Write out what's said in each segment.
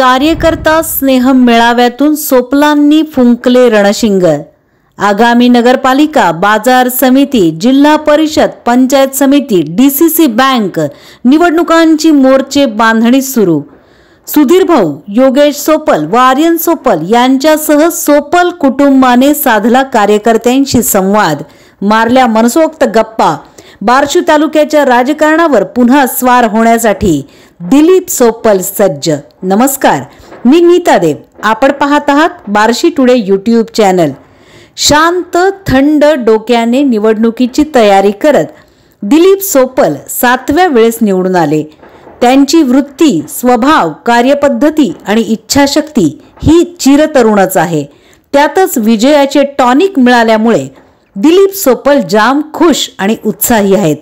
कार्यकर्ता स्नेह मेळाव्यातून सोपलांनी फुंकले रणशिंग। आगामी नगरपालिका, बाजार समिती, जिल्हा परिषद, पंचायत समिती, डीसीसी बँक निवडणुकांची मोर्चे बांधणी सुरू। सुधीर भाऊ, योगेश सोपल व आर्यन सोपल यांच्यासह सोपल कुटुंबाने साधला कार्यकर्त्यांशी संवाद, मारल्या मनसोक्त गप्पा। बार्शी तालुक्याच्या राजकारणावर पुन्हा स्वार होण्यासाठी दिलीप सोपल सज्ज। नमस्कार, मी नीता देव, आपण पाहत आहात बार्शी टुडे यूट्यूब चॅनल। शांत थंड डोक्याने निवडणुकीची तयारी करत दिलीप सोपल 7व्या वेळेस निवडून आले। त्यांची वृत्ती, स्वभाव, कार्यपद्धती आणि इच्छाशक्ती ही चिरतरुणच आहे। त्यातच विजयाचे टॉनिक मिळाल्यामुळे दिलीप सोपल जाम खुश आणि उत्साही आहेत।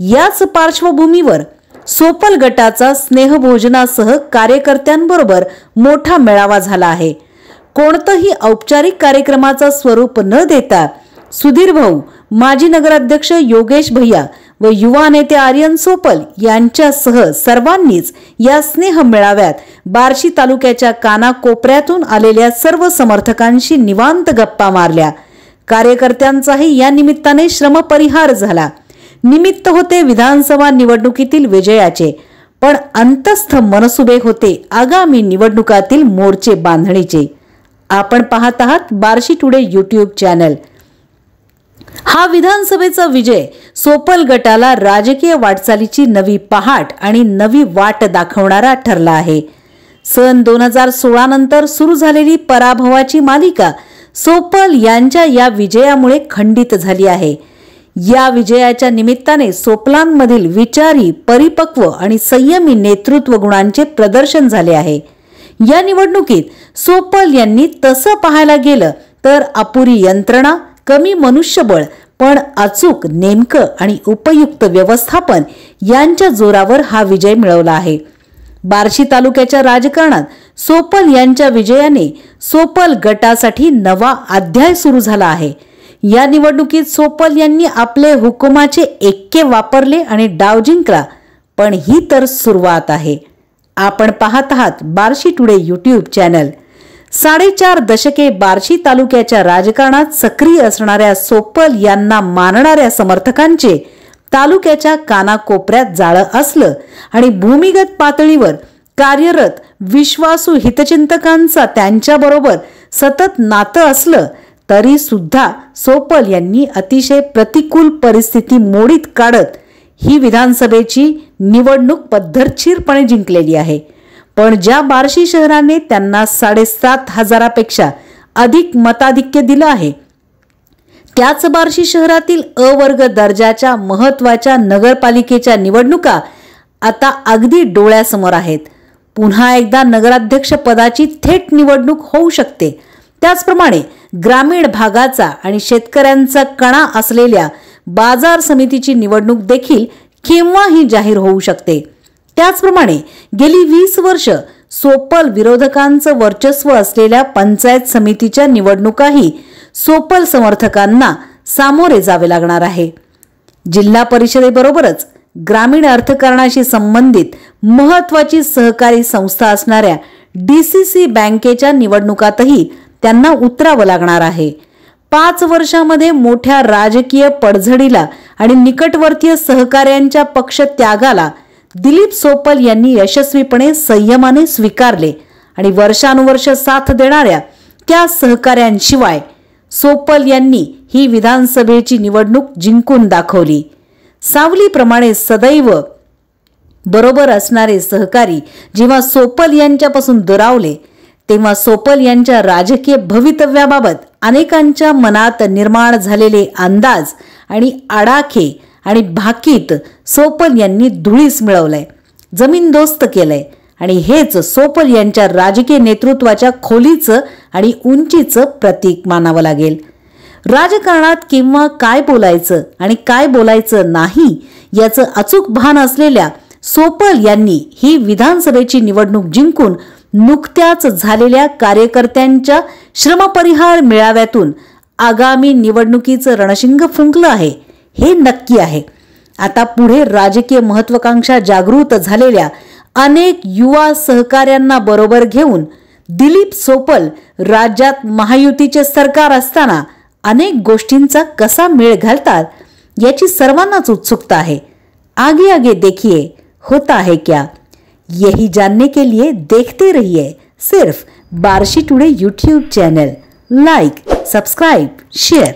याच पार्श्वभूमीवर सोपल गटाचा स्नेहभोजनासह कार्यकर्त्यांबरोबर मोठा मेळावा झाला आहे। कोणतेही औपचारिक कार्यक्रमाचा स्वरूप न देता सुधीर भाऊ, माजी नगराध्यक्ष योगेश भैया व युवा नेते आर्यन सोपल यांच्यासह सर्वांनीच या स्नेह मेळाव्यात बार्शी तालुक्याच्या कानाकोपऱ्यातून आलेल्या सर्व समर्थकांशी निवांत गप्पा मारल्या। कार्यकर्त्यांचाही या निमित्ताने श्रमपरिहार झाला। निमित्त होते विधानसभा निवडणुकीतील विजयाचे, पण अंतस्थ मनसुबे होते आगामी निवडणुकातील मोर्चे बांधणीचे। आपण पाहत आहात बार्शी टुडे यूट्यूब चॅनल। हा विधानसभेचा विजय सोपल गटाला राजकीय वाटचालीची नवी पहाट आणि नवी वाट दाखवणारा ठरला आहे। सन 2016 नंतर सुरू झालेली पराभवाची मालिका सोपल यांच्या या विजयामुळे खंडित झाली आहे। या विजयाच्या निमित्ताने सोपलांमधील विचारी, परिपक्व आणि संयमी नेतृत्व गुणांचे प्रदर्शन झाले आहे। या निवडणुकीत सोपल यांनी तसं पाहायला गेलं तर अपुरी यंत्रणा, कमी मनुष्यबळ, पण अचूक, नेमकं आणि उपयुक्त व्यवस्थापन यांच्या जोरावर हा विजय मिळवला आहे। बार्शी तालुक्याच्या राजकारणात सोपल यांच्या विजयाने सोपल गटासाठी नवा अध्याय सुरू झाला आहे। या निवडणुकीत सोपल यांनी आपले हुकुमाचे एक्के वापरले आणि डाव जिंकला, पण ही तर सुरुवात आहे। आपण पाहत आहात बार्शी टुडे यूट्यूब चॅनल। 4.5 दशके बार्शी तालुक्याच्या राजकारणात सक्रिय असणाऱ्या सोपल यांना मानणाऱ्या समर्थकांचे तालुक्याच्या कानाकोपऱ्यात जाळं असलं आणि भूमिगत पातळीवर कार्यरत विश्वासू हितचिंतकांचा त्यांच्याबरोबर सतत नातं असलं तरी सुद्धा सोपल यांनी अतिशय प्रतिकूल परिस्थिती मोडीत काढत ही विधानसभेची निवडणूक पद्धतशीरपणे जिंकलेली आहे। पण ज्या बार्शी शहराने त्यांना 7,500पेक्षा अधिक मताधिक्य दिलं आहे, त्याच बार्शी शहरातील अवर्ग दर्जाच्या महत्त्वाच्या नगरपालिकेच्या निवडणुका आता अगदी डोळ्यासमोर आहेत। पुन्हा एकदा नगराध्यक्ष पदाची थेट निवडणूक होऊ शकते। त्याचप्रमाणे ग्रामीण भागाचा आणि शेतकऱ्यांचा कणा असलेल्या बाजार समितीची निवडणूक देखील केव्हाही जाहीर होऊ शकते। त्याचप्रमाणे गेली 20 वर्ष सोपल विरोधकांचं वर्चस्व असलेल्या पंचायत समितीच्या निवडणुकाही सोपल समर्थकांना सामोरे जावे लागणार आहे। जिल्हा परिषदेबरोबरच ग्रामीण अर्थकारणाशी संबंधित महत्त्वाची सहकारी संस्था असणाऱ्या डीसीसी बँकेच्या निवडणुकातही त्यांना उतरावं लागणार आहे। 5 वर्षांमध्ये मोठ्या राजकीय पडझडीला आणि निकटवर्तीय सहकार्यांच्या पक्ष त्यागाला दिलीप सोपल यांनी यशस्वीपणे संयमाने स्वीकारले आणि वर्षानुवर्ष साथ देणाऱ्या त्या सहकार्यांशिवाय सोपल यांनी ही विधानसभेची निवडणूक जिंकून दाखवली। सावलीप्रमाणे सदैव बरोबर असणारे सहकारी जेव्हा सोपल यांच्यापासून दुरावले, तेव्हा सोपल यांच्या राजकीय भवितव्याबाबत अनेकांच्या मनात निर्माण झालेले अंदाज आणि आडाखे आणि भाकीत सोपल यांनी धुळीस मिळवलंय, जमीनदोस्त केलंय आणि हेच सोपल यांच्या राजकीय नेतृत्वाच्या खोलीचं आणि उंचीचं प्रतीक मानावं लागेल। राजकारणात केव्हा काय बोलायचं आणि काय बोलायचं नाही याचं अचूक भान असलेल्या सोपल यांनी ही विधानसभेची निवडणूक जिंकून नुकत्याच झालेल्या कार्यकर्त्यांच्या श्रमपरिहार मेळाव्यातून आगामी निवडणुकीचं रणशिंग फुंकलं आहे, हे नक्की आहे। आता पुढे राजकीय महत्त्वाकांक्षा जागृत झालेल्या अनेक युवा सहकार्यांना बरोबर घेऊन दिलीप सोपल राज्यात महायुतीचे सरकार असताना अनेक गोष्टींचा कसा मेळ घालतात याची सर्वांनाच उत्सुकता आहे। आगे आगे देखिए होता है क्या, यही जानने के लिए देखते रहिए सिर्फ Barshi today YouTube channel. Like, subscribe, share.